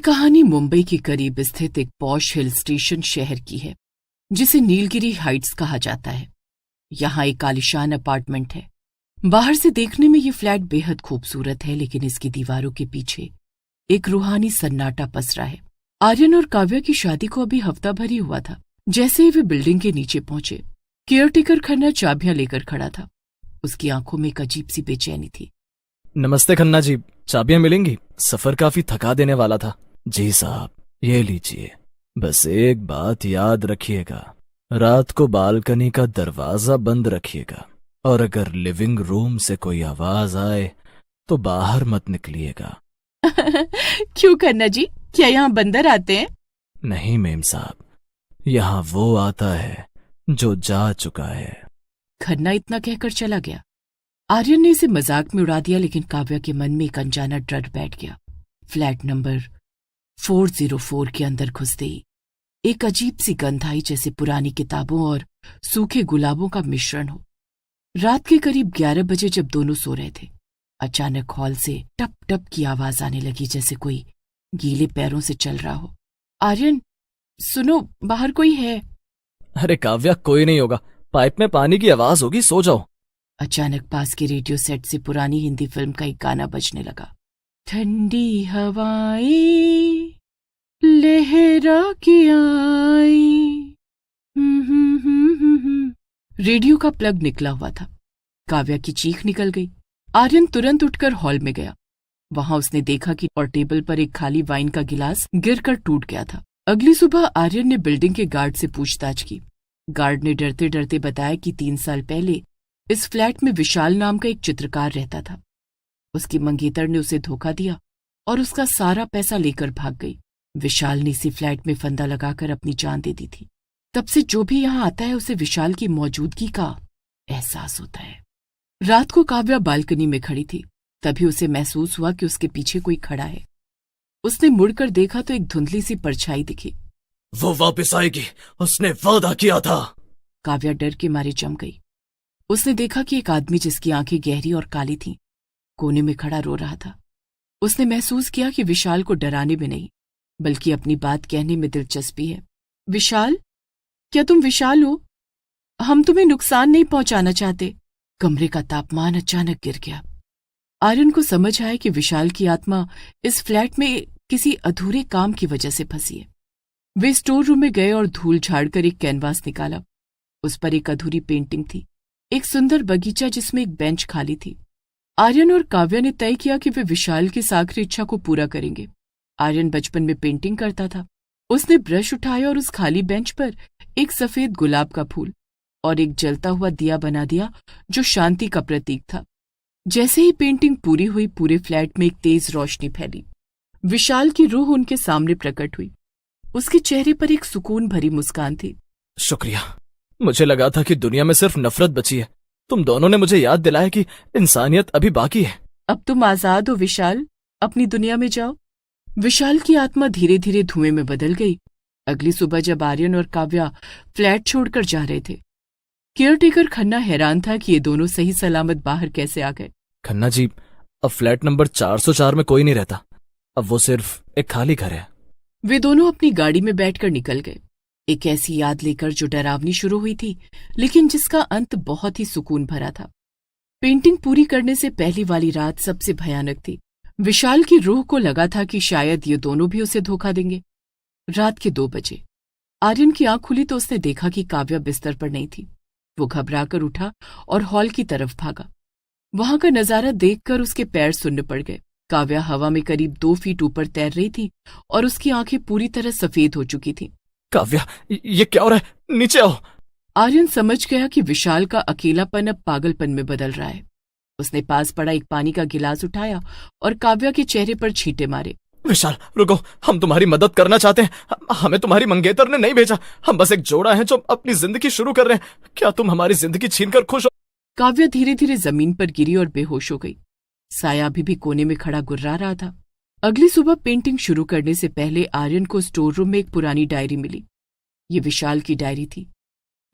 कहानी मुंबई के करीब स्थित एक पॉश हिल स्टेशन शहर की है जिसे नीलगिरी हाइट्स कहा जाता है। यहाँ एक आलीशान अपार्टमेंट है। बाहर से देखने में ये फ्लैट बेहद खूबसूरत है, लेकिन इसकी दीवारों के पीछे एक रूहानी सन्नाटा पसरा है। आर्यन और काव्या की शादी को अभी हफ्ता भर ही हुआ था। जैसे ही वे बिल्डिंग के नीचे पहुंचे, केयरटेकर खन्ना चाबियां लेकर खड़ा था। उसकी आंखों में एक अजीब सी बेचैनी थी। नमस्ते खन्ना जी, चाबियां मिलेंगी? सफर काफी थका देने वाला था। जी साहब, ये लीजिए। बस एक बात याद रखिएगा, रात को बालकनी का दरवाजा बंद रखिएगा, और अगर लिविंग रूम से कोई आवाज आए तो बाहर मत निकलिएगा। क्यों खन्ना जी, क्या यहाँ बंदर आते हैं? नहीं मेम साहब, यहाँ वो आता है जो जा चुका है। खन्ना इतना कहकर चला गया। आर्यन ने इसे मजाक में उड़ा दिया, लेकिन काव्या के मन में एक अनजाना डर बैठ गया। फ्लैट नंबर 404 के अंदर घुसते ही एक अजीब सी गंध आई, जैसे पुरानी किताबों और सूखे गुलाबों का मिश्रण हो। रात के करीब 11 बजे जब दोनों सो रहे थे, अचानक हॉल से टप टप की आवाज आने लगी, जैसे कोई गीले पैरों से चल रहा हो। आर्यन, सुनो, बाहर कोई है। अरे काव्या, कोई नहीं होगा, पाइप में पानी की आवाज होगी, सो जाओ। अचानक पास के रेडियो सेट से पुरानी हिंदी फिल्म का एक गाना बजने लगा। ठंडी हवाएं लहरा के आई। रेडियो का प्लग निकला हुआ था। काव्या की चीख निकल गई। आर्यन तुरंत उठकर हॉल में गया। वहां उसने देखा कि और टेबल पर एक खाली वाइन का गिलास गिरकर टूट गया था। अगली सुबह आर्यन ने बिल्डिंग के गार्ड से पूछताछ की। गार्ड ने डरते डरते बताया कि 3 साल पहले इस फ्लैट में विशाल नाम का एक चित्रकार रहता था। उसकी मंगेतर ने उसे धोखा दिया और उसका सारा पैसा लेकर भाग गई। विशाल ने इसी फ्लैट में फंदा लगाकर अपनी जान दे दी थी। तब से जो भी यहाँ आता है उसे विशाल की मौजूदगी का एहसास होता है। रात को काव्या बालकनी में खड़ी थी। तभी उसे महसूस हुआ कि उसके पीछे कोई खड़ा है। उसने मुड़कर देखा तो एक धुंधली सी परछाई दिखी। वो वापस आएगी, उसने वादा किया था। काव्या डर के मारे जम गई। उसने देखा कि एक आदमी, जिसकी आंखें गहरी और काली थीं, कोने में खड़ा रो रहा था। उसने महसूस किया कि विशाल को डराने में नहीं, बल्कि अपनी बात कहने में दिलचस्पी है। विशाल, क्या तुम विशाल हो? हम तुम्हें नुकसान नहीं पहुंचाना चाहते। कमरे का तापमान अचानक गिर गया। आर्यन को समझ आया कि विशाल की आत्मा इस फ्लैट में किसी अधूरे काम की वजह से फंसी है। वे स्टोर रूम में गए और धूल झाड़कर एक कैनवास निकाला। उस पर एक अधूरी पेंटिंग थी, एक सुंदर बगीचा जिसमें एक बेंच खाली थी। आर्यन और काव्या ने तय किया कि वे विशाल की आखिरी इच्छा को पूरा करेंगे। आर्यन बचपन में पेंटिंग करता था। उसने ब्रश उठाया और उस खाली बेंच पर एक सफेद गुलाब का फूल और एक जलता हुआ दिया बना दिया, जो शांति का प्रतीक था। जैसे ही पेंटिंग पूरी हुई, पूरे फ्लैट में एक तेज रोशनी फैली। विशाल की रूह उनके सामने प्रकट हुई। उसके चेहरे पर एक सुकून भरी मुस्कान थी। शुक्रिया, मुझे लगा था कि दुनिया में सिर्फ नफरत बची है। तुम दोनों ने मुझे याद दिलाया कि इंसानियत अभी बाकी है। अब तुम आजाद हो विशाल, अपनी दुनिया में जाओ। विशाल की आत्मा धीरे धीरे धुएं में बदल गई। अगली सुबह जब आर्यन और काव्या फ्लैट छोड़कर जा रहे थे, केयरटेकर खन्ना हैरान था कि ये दोनों सही सलामत बाहर कैसे आ गए। खन्ना जी, अब फ्लैट नंबर 404 में कोई नहीं रहता। अब वो सिर्फ एक खाली घर है। वे दोनों अपनी गाड़ी में बैठकर निकल गए, एक ऐसी याद लेकर जो डरावनी शुरू हुई थी, लेकिन जिसका अंत बहुत ही सुकून भरा था। पेंटिंग पूरी करने से पहली वाली रात सबसे भयानक थी। विशाल की रूह को लगा था कि शायद ये दोनों भी उसे धोखा देंगे। रात के 2 बजे आर्यन की आंख खुली तो उसने देखा कि काव्या बिस्तर पर नहीं थी। वो घबराकर उठा और हॉल की तरफ भागा। वहां का नजारा देखकर उसके पैर सुन्न पड़ गए। काव्या हवा में करीब 2 फीट ऊपर तैर रही थी और उसकी आंखें पूरी तरह सफेद हो चुकी थीं। काव्या, ये क्या हो रहा है? नीचे आओ। आर्यन समझ गया कि विशाल का अकेलापन अब पागलपन में बदल रहा है। उसने पास पड़ा एक पानी का गिलास उठाया और काव्या के चेहरे पर छींटे मारे। विशाल, रुको, हम तुम्हारी मदद करना चाहते हैं। हमें तुम्हारी मंगेतर ने नहीं भेजा। हम बस एक जोड़ा है जो अपनी जिंदगी शुरू कर रहे हैं। क्या तुम हमारी जिंदगी छीनकर खुश हो? काव्या धीरे धीरे जमीन पर गिरी और बेहोश हो गई। साया अभी भी कोने में खड़ा गुर्रा रहा था। अगली सुबह पेंटिंग शुरू करने से पहले आर्यन को स्टोर रूम में एक पुरानी डायरी मिली। ये विशाल की डायरी थी।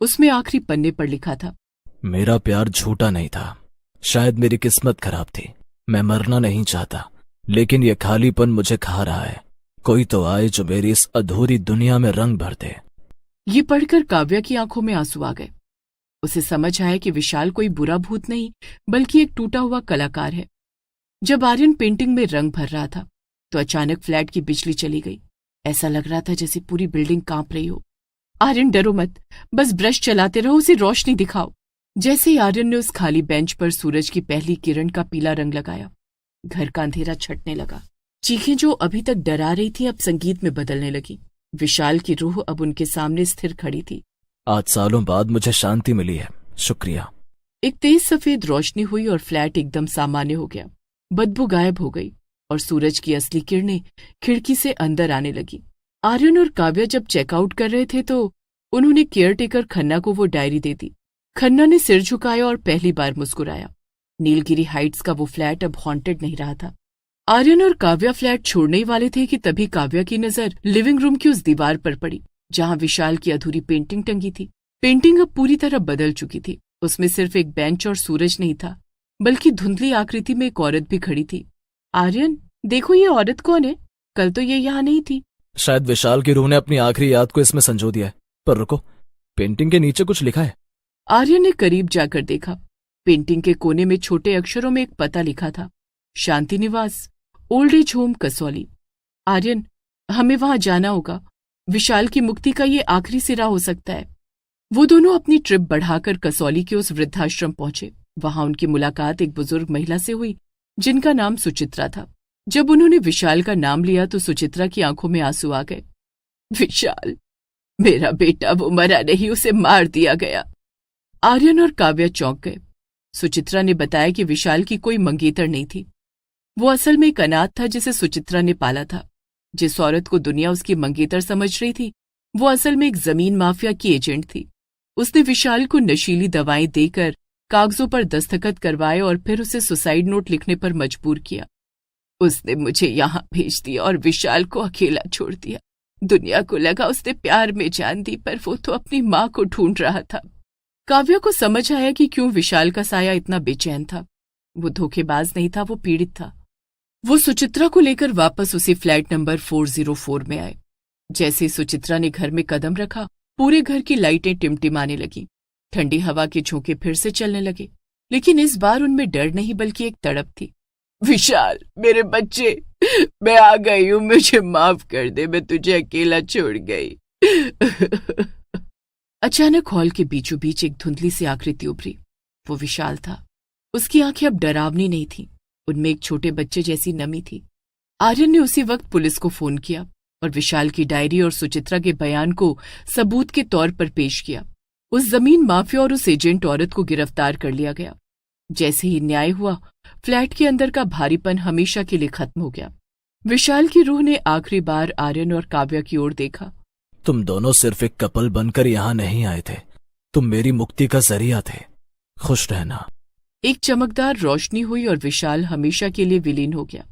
उसमें आखिरी पन्ने पर लिखा था, मेरा प्यार झूठा नहीं था। शायद मेरी किस्मत खराब थी। मैं मरना नहीं चाहता, लेकिन यह खालीपन मुझे खा रहा है। कोई तो आए जो मेरी इस अधूरी दुनिया में रंग भर दे। ये पढ़कर काव्या की आंखों में आंसू आ गए। उसे समझ आया कि विशाल कोई बुरा भूत नहीं बल्कि एक टूटा हुआ कलाकार है। जब आर्यन पेंटिंग में रंग भर रहा था तो अचानक फ्लैट की बिजली चली गई। ऐसा लग रहा था जैसे पूरी बिल्डिंग कांप रही हो। आर्यन डरो मत, बस ब्रश चलाते रहो, उसे रोशनी दिखाओ। जैसे ही आर्यन ने उस खाली बेंच पर सूरज की पहली किरण का पीला रंग लगाया, घर का अंधेरा छटने लगा। चीखें जो अभी तक डरा रही थी अब संगीत में बदलने लगी। विशाल की रूह अब उनके सामने स्थिर खड़ी थी। आज सालों बाद मुझे शांति मिली है, शुक्रिया। एक तेज सफेद रोशनी हुई और फ्लैट एकदम सामान्य हो गया। बदबू गायब हो गई और सूरज की असली किरणें खिड़की से अंदर आने लगी। आर्यन और काव्या जब चेकआउट कर रहे थे तो उन्होंने केयरटेकर खन्ना को वो डायरी दे दी। खन्ना ने सिर झुकाया और पहली बार मुस्कुराया। नीलगिरी हाइट्स का वो फ्लैट अब हॉन्टेड नहीं रहा था। आर्यन और काव्या फ्लैट छोड़ने ही वाले थे कि तभी काव्या की नजर लिविंग रूम की उस दीवार पर पड़ी जहां विशाल की अधूरी पेंटिंग टंगी थी। पेंटिंग अब पूरी तरह बदल चुकी थी। उसमें सिर्फ एक बेंच और सूरज नहीं था बल्कि धुंधली आकृति में एक औरत भी खड़ी थी। आर्यन, देखो ये औरत कौन है? कल तो ये यहाँ नहीं थी। शायद विशाल की रूह ने अपनी आखिरी याद को इसमें संजो दिया है। पर रुको, पेंटिंग के नीचे कुछ लिखा है। आर्यन ने करीब जाकर देखा। पेंटिंग के कोने में छोटे अक्षरों में एक पता लिखा था, Shanti Niwas, old age home, Kasauli. Aryan, हमें वहां जाना होगा। विशाल की मुक्ति का ये आखिरी सिरा हो सकता है। वो दोनों अपनी ट्रिप बढ़ाकर कसौली के उस वृद्धाश्रम पहुंचे। वहां उनकी मुलाकात एक बुजुर्ग महिला से हुई जिनका नाम सुचित्रा था। जब उन्होंने विशाल का नाम लिया तो सुचित्रा की आंखों में आंसू आ गए। विशाल, मेरा बेटा वो मरा नहीं, उसे मार दिया गया। आर्यन और काव्या चौंक गए। सुचित्रा ने बताया कि विशाल की कोई मंगेतर नहीं थी। वो असल में एक अनाथ था जिसे सुचित्रा ने पाला था। जिस औरत को दुनिया उसकी मंगेतर समझ रही थी वो असल में एक जमीन माफिया की एजेंट थी। उसने विशाल को नशीली दवाएं देकर कागजों पर दस्तखत करवाए और फिर उसे सुसाइड नोट लिखने पर मजबूर किया। उसने मुझे यहाँ भेज दिया और विशाल को अकेला छोड़ दिया। दुनिया को लगा उसने प्यार में जान दी, पर वो तो अपनी माँ को ढूंढ रहा था। काव्या को समझ आया कि क्यों विशाल का साया इतना बेचैन था। वो धोखेबाज नहीं था, वो पीड़ित था। वो सुचित्रा को लेकर वापस उसी फ्लैट नंबर 404 में आए। जैसे सुचित्रा ने घर में कदम रखा, पूरे घर की लाइटें टिमटिमाने लगी। ठंडी हवा के झोंके फिर से चलने लगे, लेकिन इस बार उनमें डर नहीं बल्कि एक तड़प थी। विशाल, मेरे बच्चे, मैं आ गई हूं, मुझे माफ कर दे, मैं तुझे अकेला छोड़ गई। अचानक हॉल के बीचों बीच एक धुंधली सी आकृति उभरी। वो विशाल था। उसकी आंखें अब डरावनी नहीं थीं, उनमें एक छोटे बच्चे जैसी नमी थी। आर्यन ने उसी वक्त पुलिस को फोन किया और विशाल की डायरी और सुचित्रा के बयान को सबूत के तौर पर पेश किया। उस जमीन माफिया और उस एजेंट औरत को गिरफ्तार कर लिया गया। जैसे ही न्याय हुआ, फ्लैट के अंदर का भारीपन हमेशा के लिए खत्म हो गया। विशाल की रूह ने आखिरी बार आर्यन और काव्या की ओर देखा। तुम दोनों सिर्फ एक कपल बनकर यहाँ नहीं आए थे, तुम मेरी मुक्ति का जरिया थे। खुश रहना। एक चमकदार रोशनी हुई और विशाल हमेशा के लिए विलीन हो गया।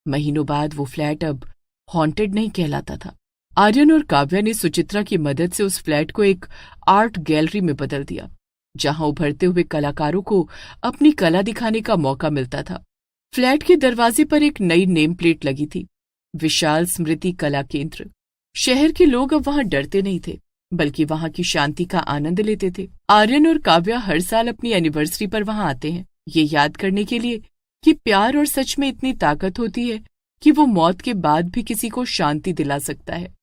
महीनों बाद वो फ्लैट अब हॉन्टेड नहीं कहलाता था। आर्यन और काव्या ने सुचित्रा की मदद से उस फ्लैट को एक आर्ट गैलरी में बदल दिया, जहां उभरते हुए कलाकारों को अपनी कला दिखाने का मौका मिलता था। फ्लैट के दरवाजे पर एक नई नेम प्लेट लगी थी, विशाल स्मृति कला केंद्र। शहर के लोग अब वहां डरते नहीं थे, बल्कि वहां की शांति का आनंद लेते थे। आर्यन और काव्या हर साल अपनी एनिवर्सरी पर वहां आते हैं, ये याद करने के लिए कि प्यार और सच में इतनी ताकत होती है कि वो मौत के बाद भी किसी को शांति दिला सकता है।